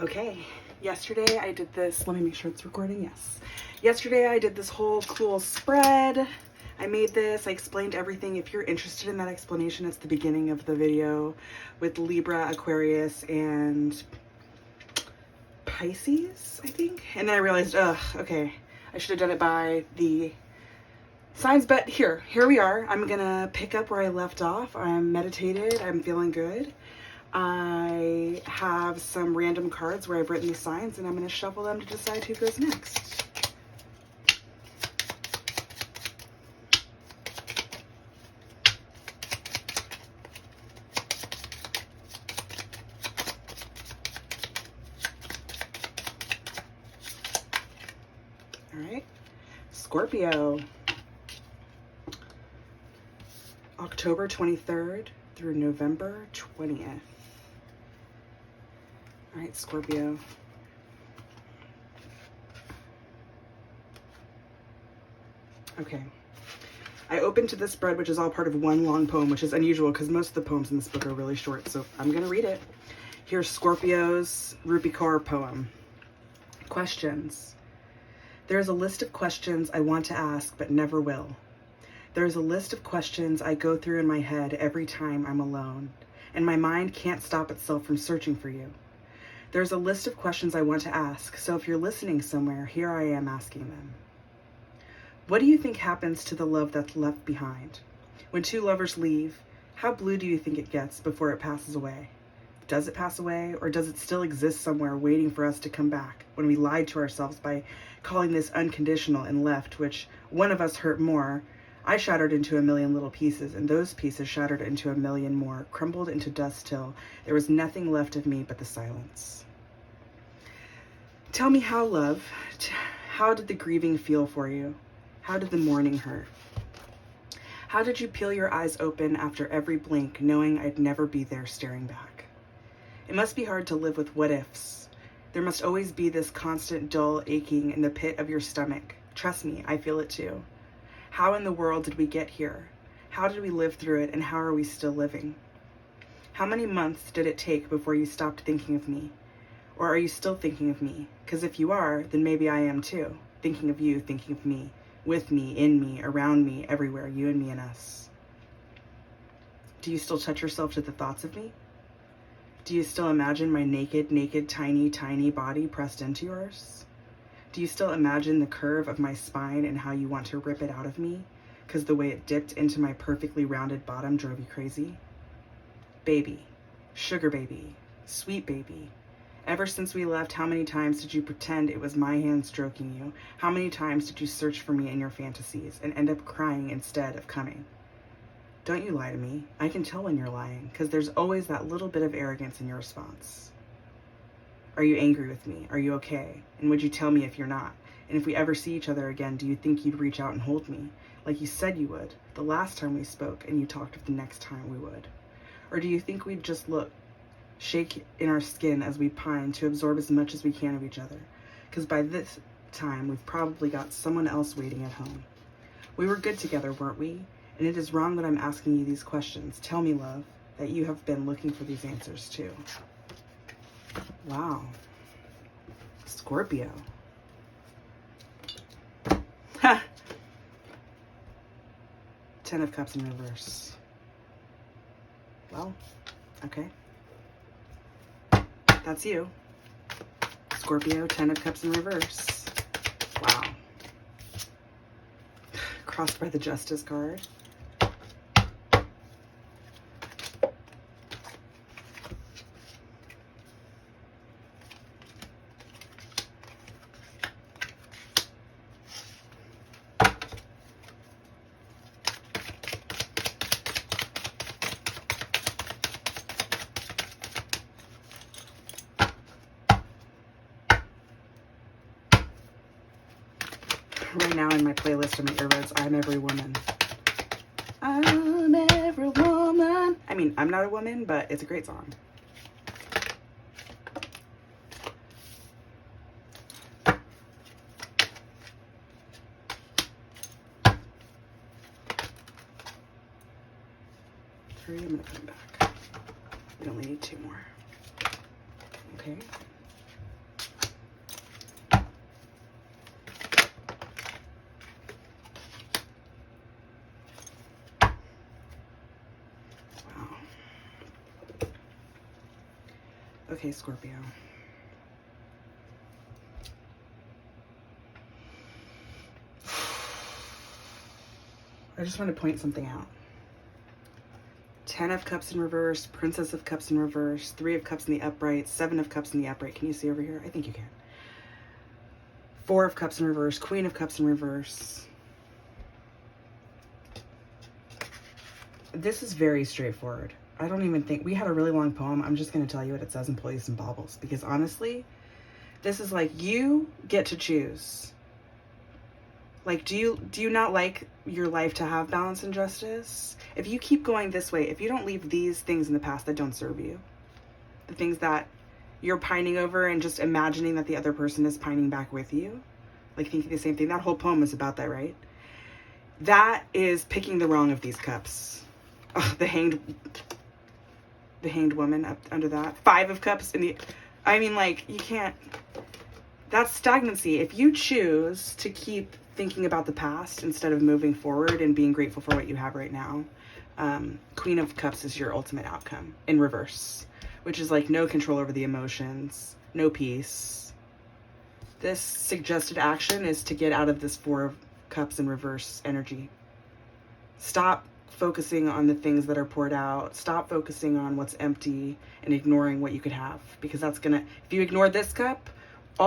Okay, yesterday I did this, let me make sure it's recording, yes. Yesterday I did this whole cool spread. I made this, I explained everything. If you're interested in that explanation, it's the beginning of the video with Libra, Aquarius, and Pisces, I think. And then I realized, okay, I should have done it by the signs, but here we are. I'm gonna pick up where I left off. I'm meditated, I'm feeling good. I have some random cards where I've written these signs, and I'm going to shuffle them to decide who goes next. All right, Scorpio, October 23rd through November 20th. All right, Scorpio. Okay. I opened to this spread, which is all part of one long poem, which is unusual because most of the poems in this book are really short. So I'm going to read it. Here's Scorpio's Rupi Kaur poem. Questions. There is a list of questions I want to ask but never will. There is a list of questions I go through in my head every time I'm alone, and my mind can't stop itself from searching for you. There's a list of questions I want to ask, so if you're listening somewhere, here I am asking them. What do you think happens to the love that's left behind? When two lovers leave, how blue do you think it gets before it passes away? Does it pass away, or does it still exist somewhere waiting for us to come back when we lied to ourselves by calling this unconditional and left, which one of us hurt more? I shattered into a million little pieces, and those pieces shattered into a million more, crumbled into dust till there was nothing left of me but the silence. Tell me how, love. How did the grieving feel for you? How did the mourning hurt? How did you peel your eyes open after every blink, knowing I'd never be there staring back? It must be hard to live with what ifs. There must always be this constant dull aching in the pit of your stomach. Trust me, I feel it too. How in the world did we get here? How did we live through it, and how are we still living? How many months did it take before you stopped thinking of me? Or are you still thinking of me? Because if you are, then maybe I am too. Thinking of you, thinking of me, with me, in me, around me, everywhere, you and me and us. Do you still touch yourself to the thoughts of me? Do you still imagine my naked, tiny, tiny body pressed into yours? Do you still imagine the curve of my spine and how you want to rip it out of me? Because the way it dipped into my perfectly rounded bottom drove you crazy? Baby, sugar baby, sweet baby. Ever since we left, how many times did you pretend it was my hand stroking you? How many times did you search for me in your fantasies and end up crying instead of coming? Don't you lie to me. I can tell when you're lying, because there's always that little bit of arrogance in your response. Are you angry with me? Are you okay? And would you tell me if you're not? And if we ever see each other again, do you think you'd reach out and hold me, like you said you would, the last time we spoke and you talked of the next time we would? Or do you think we'd just shake in our skin as we pine to absorb as much as we can of each other? Because by this time, we've probably got someone else waiting at home. We were good together, weren't we? And it is wrong that I'm asking you these questions. Tell me, love, that you have been looking for these answers too. Wow. Scorpio. Ha! 10 of Cups in reverse. Well, okay. That's you. Scorpio, 10 of Cups in reverse. Wow. Crossed by the Justice card. Right now in my playlist of my earbuds, I'm Every Woman. I'm every woman. I mean, I'm not a woman, but it's a great song. Three, I'm gonna put them back. We only need two more. Okay. Okay, Scorpio. I just want to point something out. 10 of Cups in reverse, Princess of Cups in reverse, 3 of Cups in the upright, 7 of Cups in the upright. Can you see over here? I think you can. 4 of Cups in reverse, Queen of Cups in reverse. This is very straightforward. I don't even think, we had a really long poem. I'm just going to tell you what it says and pull you some baubles, because honestly, this is like, you get to choose. Like, do you not like your life to have balance and justice? If you keep going this way, if you don't leave these things in the past that don't serve you, the things that you're pining over and just imagining that the other person is pining back with you, like thinking the same thing, that whole poem is about that, right? That is picking the wrong of these cups. Oh, the hanged woman up under that. 5 of Cups in the, I mean, like, you can't, that's stagnancy. If you choose to keep thinking about the past instead of moving forward and being grateful for what you have right now, Queen of Cups is your ultimate outcome in reverse, which is like no control over the emotions, no peace. This suggested action is to get out of this 4 of Cups in reverse energy. Stop focusing on the things that are poured out. Stop focusing on what's empty and ignoring what you could have, because that's gonna, if you ignore this cup,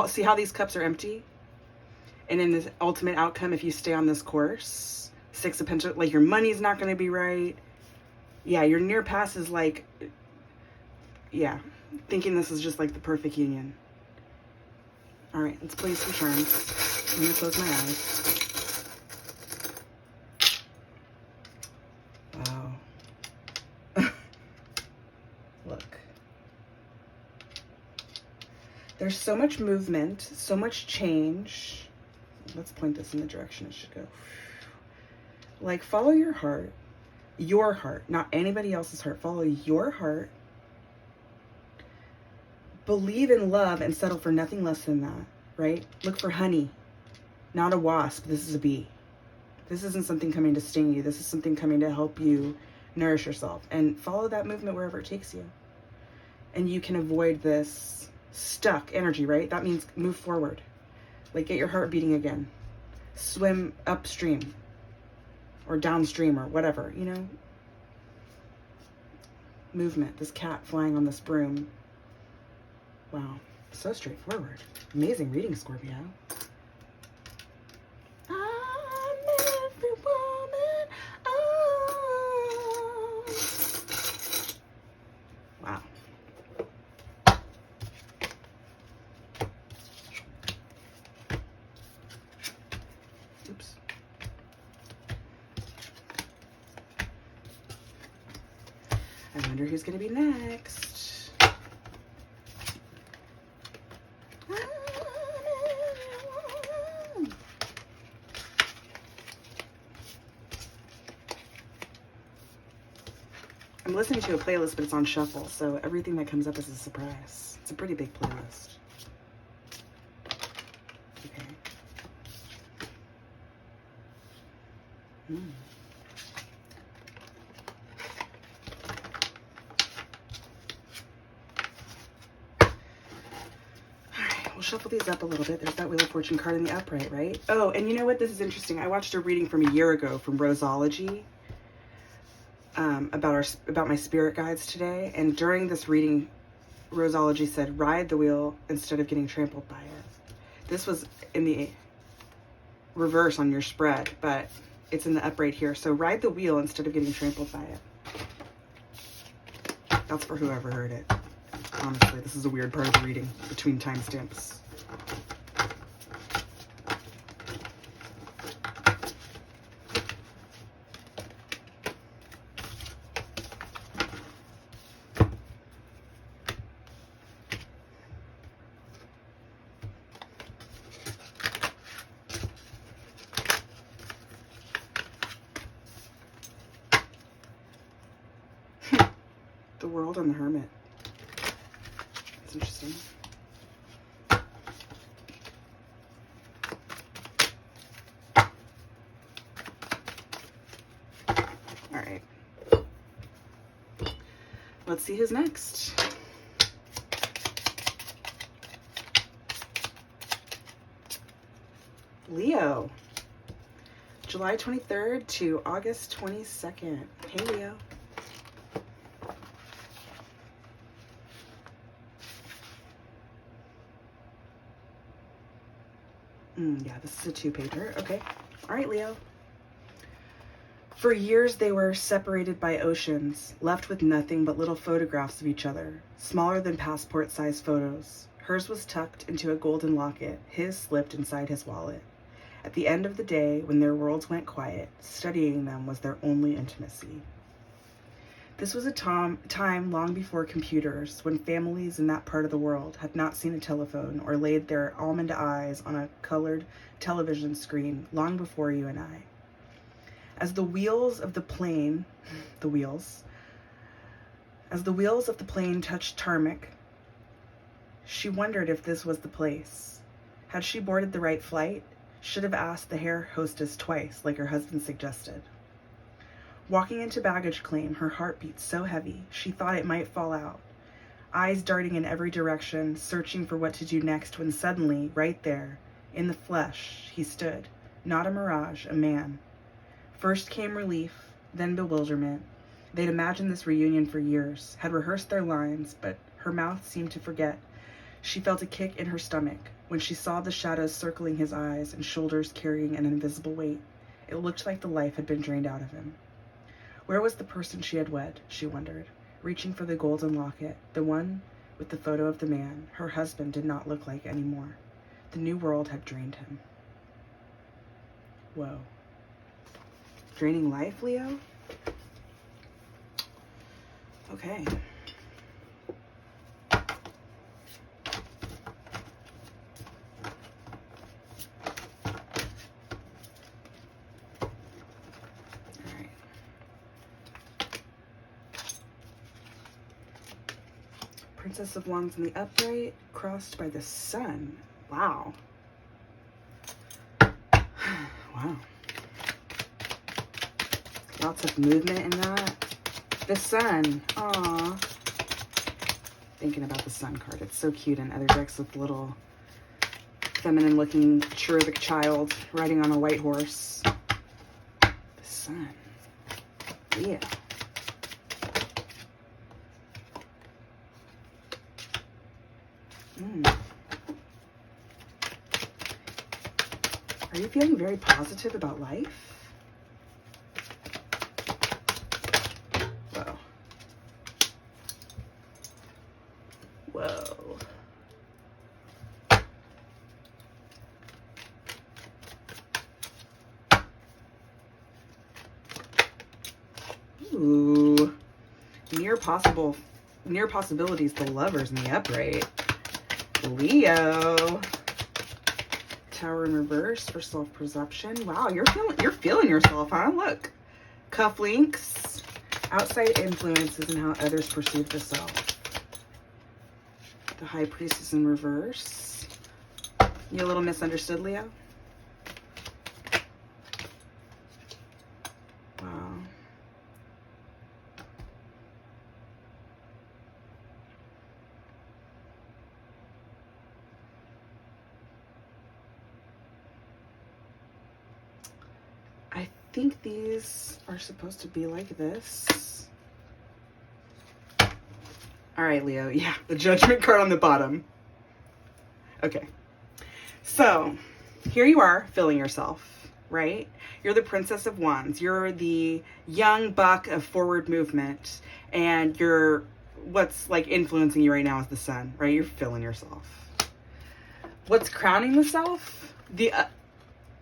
see how these cups are empty? And in this ultimate outcome, if you stay on this course, 6 of Pentacles, like your money's not going to be right. Yeah, your near past is like, yeah, thinking this is just like the perfect union. All right, let's play some charms. I'm going to close my eyes. Wow. Look. There's so much movement, so much change. Let's point this in the direction it should go. Like, follow your heart, not anybody else's heart. Follow your heart. Believe in love and settle for nothing less than that, right? Look for honey, not a wasp. This is a bee. This isn't something coming to sting you. This is something coming to help you nourish yourself, and follow that movement wherever it takes you. And you can avoid this stuck energy, right? That means move forward. Like, get your heart beating again. Swim upstream or downstream or whatever, you know? Movement. This cat flying on this broom. Wow. So straightforward. Amazing reading, Scorpio. I'm every woman. Oh. Wow. Oops. I wonder who's going to be next. I'm listening to a playlist, but it's on shuffle, so everything that comes up is a surprise. It's a pretty big playlist. Okay. Alright, we'll shuffle these up a little bit. There's that Wheel of Fortune card in the upright, right? Oh, and you know what? This is interesting. I watched a reading from a year ago from Roseology. About my spirit guides today, and during this reading, Roseology said, ride the wheel instead of getting trampled by it. This was in the reverse on your spread, but it's in the upright here. So ride the wheel instead of getting trampled by it. That's for whoever heard it. Honestly, this is a weird part of the reading between timestamps. The World and the Hermit. That's interesting. All right. Let's see who's next. Leo, July 23rd to August 22nd. Hey, Leo. Yeah, this is a 2-pager. Okay. All right, Leo. For years, they were separated by oceans, left with nothing but little photographs of each other, smaller than passport-sized photos. Hers was tucked into a golden locket, his slipped inside his wallet. At the end of the day, when their worlds went quiet, studying them was their only intimacy. This was a time long before computers, when families in that part of the world had not seen a telephone or laid their almond eyes on a colored television screen, long before you and I. As the wheels of the plane touched tarmac, she wondered if this was the place. Had she boarded the right flight? Should have asked the air hostess twice, like her husband suggested. Walking into baggage claim, her heart beat so heavy, she thought it might fall out. Eyes darting in every direction, searching for what to do next, when suddenly, right there, in the flesh, he stood. Not a mirage, a man. First came relief, then bewilderment. They'd imagined this reunion for years, had rehearsed their lines, but her mouth seemed to forget. She felt a kick in her stomach when she saw the shadows circling his eyes and shoulders carrying an invisible weight. It looked like the life had been drained out of him. Where was the person she had wed, she wondered, reaching for the golden locket, the one with the photo of the man her husband did not look like anymore. The new world had drained him. Whoa. Draining life, Leo? Okay. Princess of Wands in the upright, crossed by the sun. Wow. Wow. Lots of movement in that. The sun. Aww. Thinking about the sun card. It's so cute in other decks with little feminine looking cherubic child riding on a white horse. The sun. Yeah. Are you feeling very positive about life? Whoa. Whoa. Ooh. Near possibilities, the Lovers in the upright. Leo. Tower in reverse for self-perception. Wow, you're feeling yourself, huh? Look. Cufflinks. Outside influences and how others perceive the self. The High Priestess in reverse. You a little misunderstood, Leo? Wow. I think these are supposed to be like this. All right, Leo. Yeah, the Judgment card on the bottom. Okay. So, here you are, feeling yourself, right? You're the Princess of Wands. You're the young buck of forward movement. And what's like influencing you right now is the sun, right? You're feeling yourself. What's crowning the self? The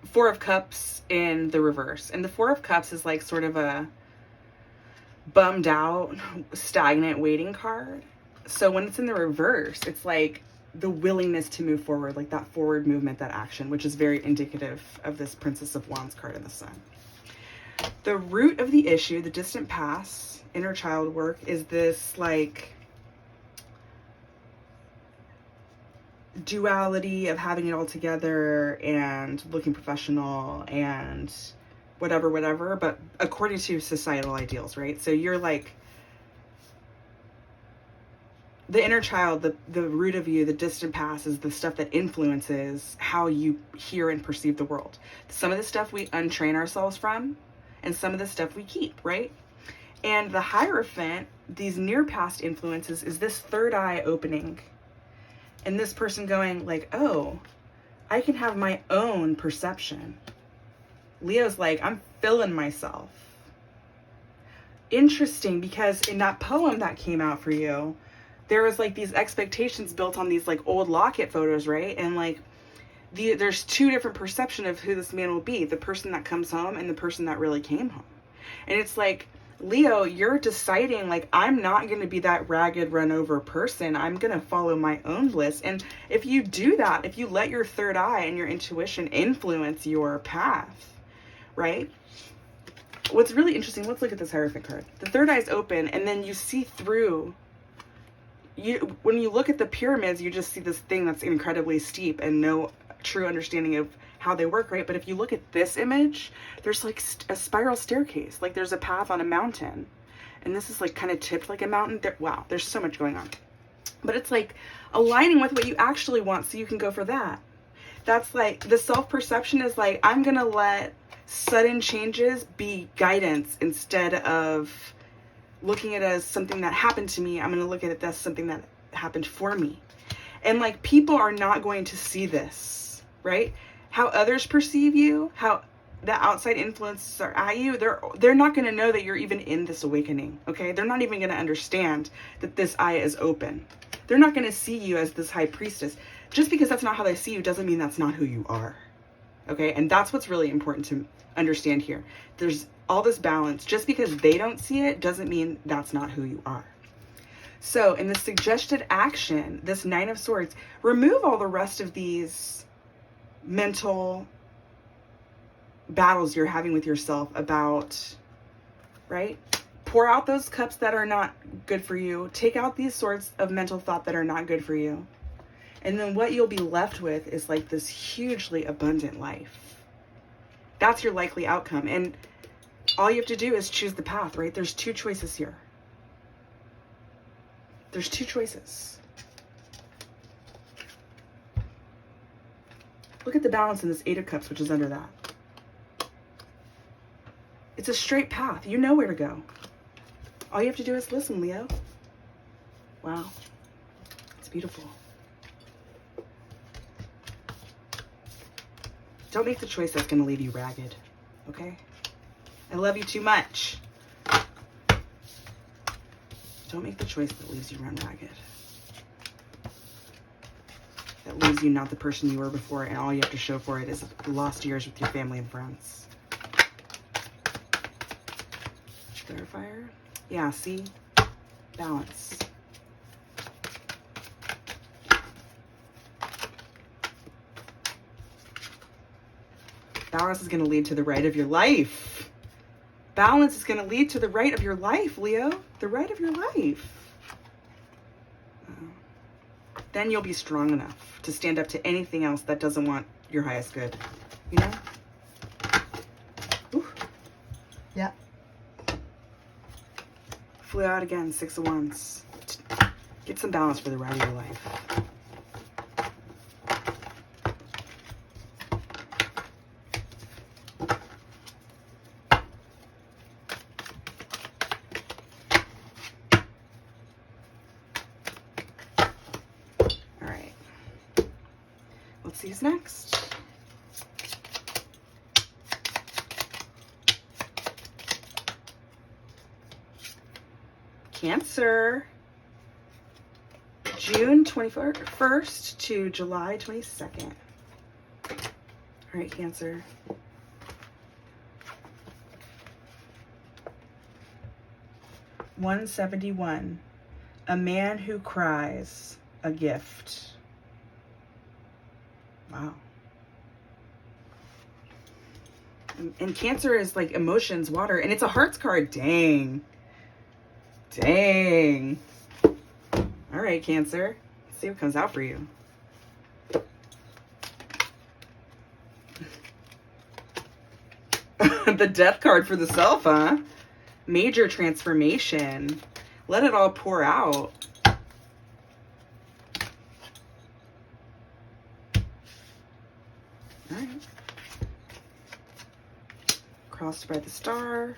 Four of Cups in the reverse. And the Four of Cups is like sort of a bummed out, stagnant waiting card. So when it's in the reverse, it's like the willingness to move forward, like that forward movement, that action, which is very indicative of this Princess of Wands card in the sun. The root of the issue, the distant past, inner child work, is this like duality of having it all together and looking professional and whatever, but according to societal ideals, right? So you're like the inner child, the root of you, the distant past, is the stuff that influences how you hear and perceive the world. Some of the stuff we untrain ourselves from, and some of the stuff we keep, right? And the Hierophant, these near past influences, is this third eye opening. And this person going like, oh, I can have my own perception. Leo's like, I'm feeling myself. Interesting, because in that poem that came out for you, there was like these expectations built on these like old locket photos, right? And like there's two different perception of who this man will be, the person that comes home and the person that really came home. And it's like, Leo, you're deciding like, I'm not going to be that ragged, run over person. I'm going to follow my own bliss. And if you do that, if you let your third eye and your intuition influence your path, right? What's really interesting, let's look at this Hierophant card. The third eye is open, and then you see through. When you look at the pyramids, you just see this thing that's incredibly steep and no true understanding of how they work, right? But if you look at this image, there's like a spiral staircase, like there's a path on a mountain, and this is like kind of tipped like a mountain. Wow, there's so much going on. But it's like aligning with what you actually want so you can go for that. That's like the self-perception is like, I'm gonna let sudden changes be guidance instead of looking at it as something that happened to me. I'm going to look at it as something that happened for me. And like, people are not going to see this, right? How others perceive you, how the outside influences are at you, they're not going to know that you're even in this awakening, okay? They're not even going to understand that this eye is open. They're not going to see you as this high priestess. Just because that's not how they see you doesn't mean that's not who you are, okay? And that's what's really important to understand here. There's all this balance. Just because they don't see it doesn't mean that's not who you are. So in the suggested action, this Nine of Swords, remove all the rest of these mental battles you're having with yourself about, right? Pour out those cups that are not good for you. Take out these swords of mental thought that are not good for you. And then what you'll be left with is like this hugely abundant life. That's your likely outcome. And all you have to do is choose the path, right? There's two choices here. There's two choices. Look at the balance in this Eight of Cups, which is under that. It's a straight path. You know where to go. All you have to do is listen, Leo. Wow. It's beautiful. Don't make the choice that's going to leave you ragged, okay? I love you too much. Don't make the choice that leaves you run ragged. That leaves you not the person you were before, and all you have to show for it is lost years with your family and friends. Clarifier? Yeah, see? Balance. Balance is going to lead to the right of your life. Balance is going to lead to the right of your life, Leo. The right of your life. Then you'll be strong enough to stand up to anything else that doesn't want your highest good. You know? Ooh. Yeah. Flew out again, Six of Wands. Get some balance for the right of your life. Who's next? Cancer. June 21st to July 22nd. All right, Cancer. $171. A man who cries, a gift. Wow. And Cancer is like emotions, water, and it's a hearts card. Dang. Dang. All right, Cancer. Let's see what comes out for you. The Death card for the self, huh? Major transformation. Let it all pour out. crossed by the star.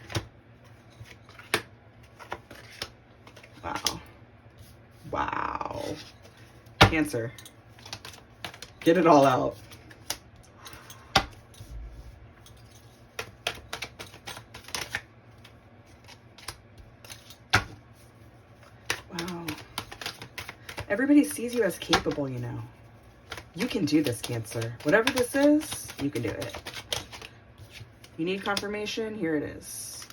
Wow. Wow. Cancer. Get it all out. Wow. Everybody sees you as capable, you know. You can do this, Cancer. Whatever this is, you can do it. You need confirmation? Here it is.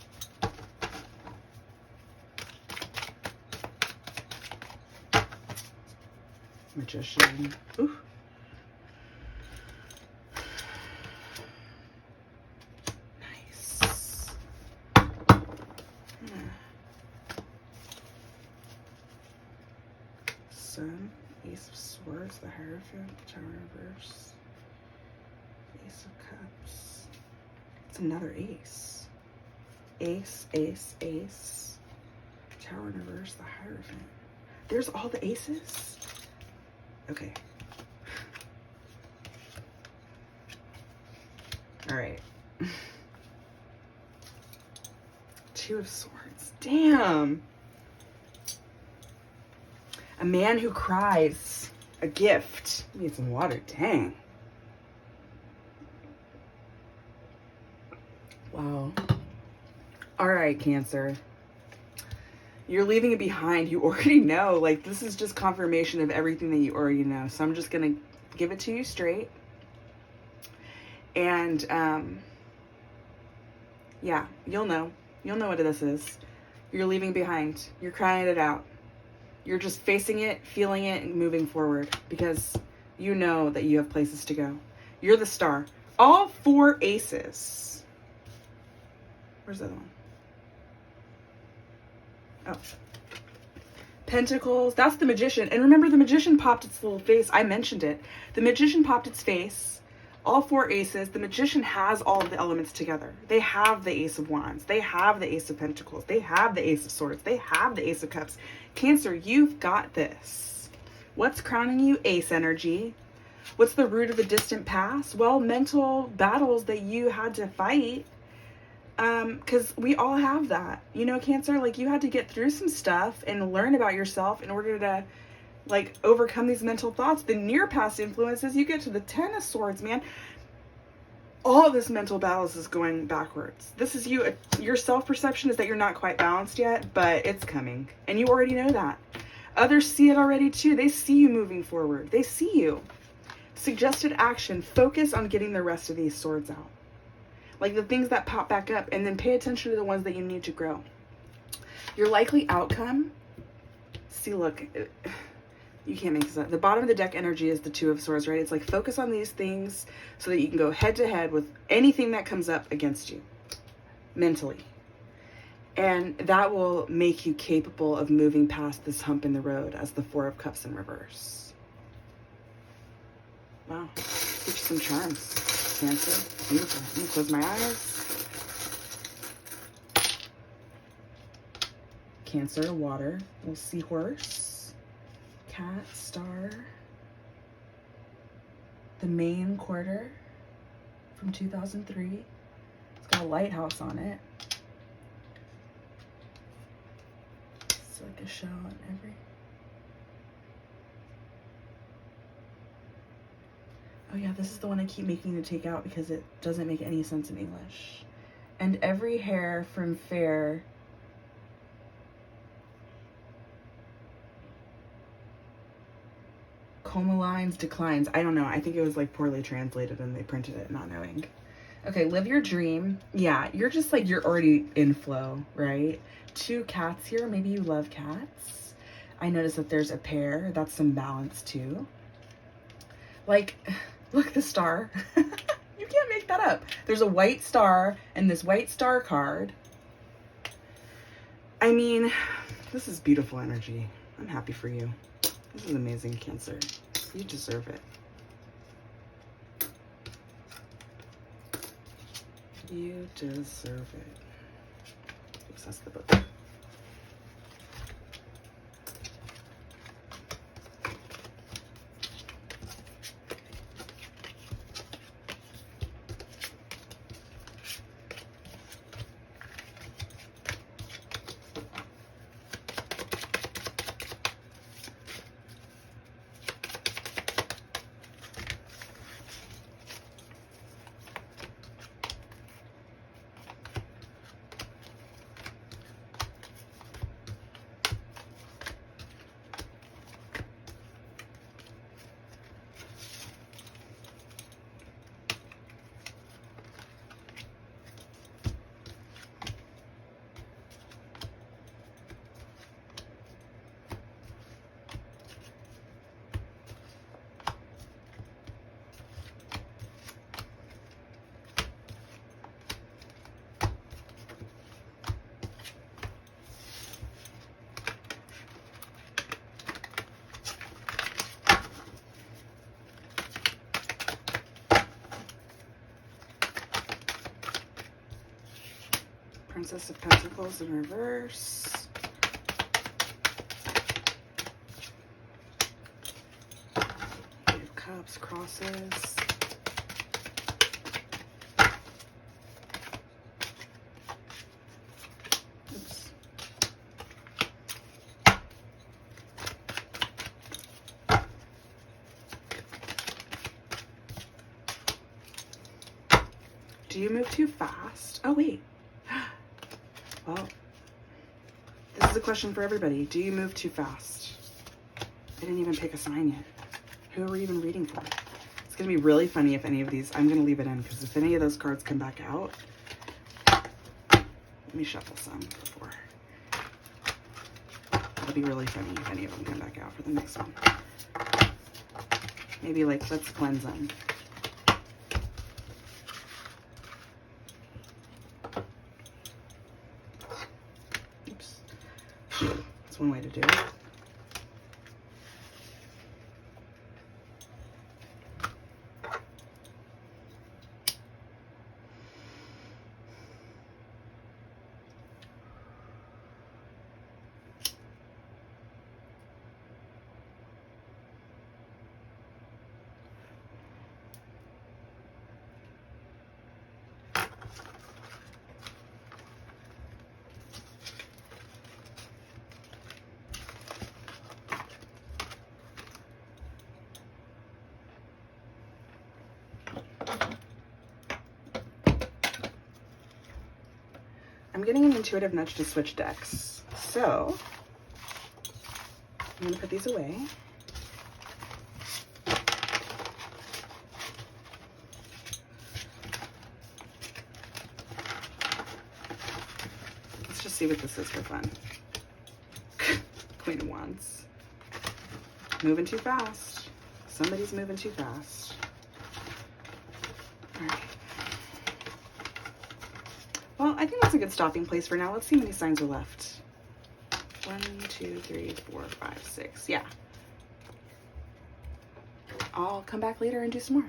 Magician. Ooh. Nice. Sun, Ace of Swords, the Hierophant, Tower Reverse, Ace of Cups. It's another ace. Ace, ace, ace. Tower in reverse, the Hierophant. There's all the aces? Okay. All right. Two of Swords. Damn. A man who cries. A gift. Need some water. Dang. Wow. All right, Cancer. You're leaving it behind. You already know. Like, this is just confirmation of everything that you already know. So I'm just going to give it to you straight. And, yeah, you'll know. You'll know what this is. You're leaving behind. You're crying it out. You're just facing it, feeling it, and moving forward. Because you know that you have places to go. You're the star. All four aces. Where's the other one? Oh. Pentacles. That's the Magician. And remember, the Magician popped its little face. I mentioned it. The Magician popped its face. All four aces. The Magician has all of the elements together. They have the Ace of Wands. They have the Ace of Pentacles. They have the Ace of Swords. They have the Ace of Cups. Cancer, you've got this. What's crowning you? Ace energy. What's the root of the distant past? Well, mental battles that you had to fight. Because we all have that. You know, Cancer, like, you had to get through some stuff and learn about yourself in order to, like, overcome these mental thoughts. The near past influences, you get to the Ten of Swords, man. All of this mental battles is going backwards. This is you. Your self-perception is that you're not quite balanced yet, but it's coming. And you already know that. Others see it already, too. They see you moving forward. They see you. Suggested action. Focus on getting the rest of these swords out. Like the things that pop back up, and then pay attention to the ones that you need to grow. Your likely outcome. See, look, you can't make this up. The bottom of the deck energy is the Two of Swords, right? It's like focus on these things so that you can go head to head with anything that comes up against you mentally. And that will make you capable of moving past this hump in the road as the Four of Cups in reverse. Wow. Get you some charms. Cancer. Beautiful. I'm going to close my eyes. Cancer, water. Little seahorse. Cat, star. The Maine quarter from 2003. It's got a lighthouse on it. It's like a shell on every... Oh yeah, this is the one I keep making you take out because it doesn't make any sense in English. And every hair from fair coma lines declines. I don't know. I think it was like poorly translated and they printed it not knowing. Okay, live your dream. Yeah, you're just like, you're already in flow, right? Two cats here. Maybe you love cats. I noticed that there's a pair. That's some balance too. Like... Look, the star. You can't make that up. There's a white star and this white star card. I mean, this is beautiful energy. I'm happy for you. This is amazing, Cancer. You deserve it. You deserve it. Oops, that's the book. Princess of Pentacles in reverse. Eight of Cups, crosses. Oops. Do you move too fast? Oh, wait. Well, this is a question for everybody. Do you move too fast? I didn't even pick a sign yet. Who are we even reading for? It's going to be really funny if any of these... I'm going to leave it in because if any of those cards come back out... Let me shuffle some before. It'll be really funny if any of them come back out for the next one. Maybe, like, let's cleanse them. That's one way to do it. I'm getting an intuitive nudge to switch decks. So I'm going to put these away. Let's just see what this is for fun. Queen of Wands. Moving too fast. Somebody's moving too fast. All right. Well, I think that's a good stopping place for now. Let's see how many signs are left. 1, 2, 3, 4, 5, 6. Yeah. I'll come back later and do some more.